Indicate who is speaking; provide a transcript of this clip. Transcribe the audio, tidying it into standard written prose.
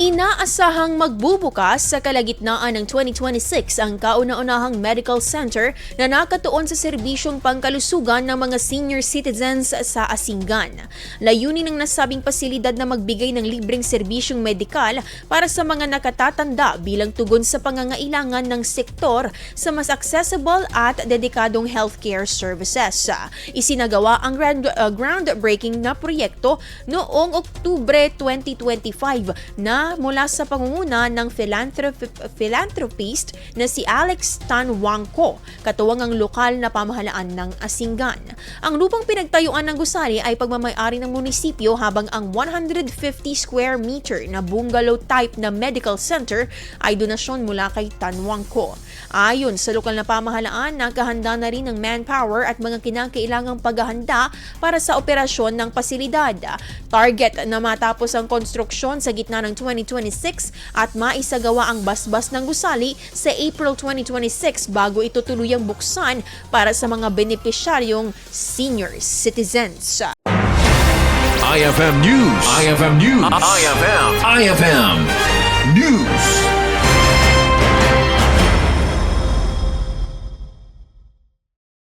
Speaker 1: Inaasahang magbubukas sa kalagitnaan ng 2026 ang Kauna-Unahang Medical Center na nakatuon sa serbisyong pangkalusugan ng mga senior citizens sa Asingan. Layunin ng nasabing pasilidad na magbigay ng libreng serbisyong medikal para sa mga nakatatanda bilang tugon sa pangangailangan ng sektor sa mas accessible at dedikadong healthcare services. Isinagawa ang groundbreaking na proyekto noong Oktubre 2025 na mula sa pangunguna ng philanthropist na si Alex Tanwangko, katuwang ang lokal na pamahalaan ng Asingan. Ang lupang pinagtayuan ng gusali ay pagmamay-ari ng munisipyo habang ang 150 square meter na bungalow type na medical center ay donasyon mula kay Tanwangko. Ayon sa lokal na pamahalaan, nakahanda na rin ng manpower at mga kinakailangang paghahanda para sa operasyon ng pasilidad. Target na matapos ang konstruksyon sa gitna ng 2026 at maisagawa ang basbas ng gusali sa April 2026 bago ito tuluyang buksan para sa mga benepisyaryong senior citizens.
Speaker 2: IFM News. IFM News. IFM News.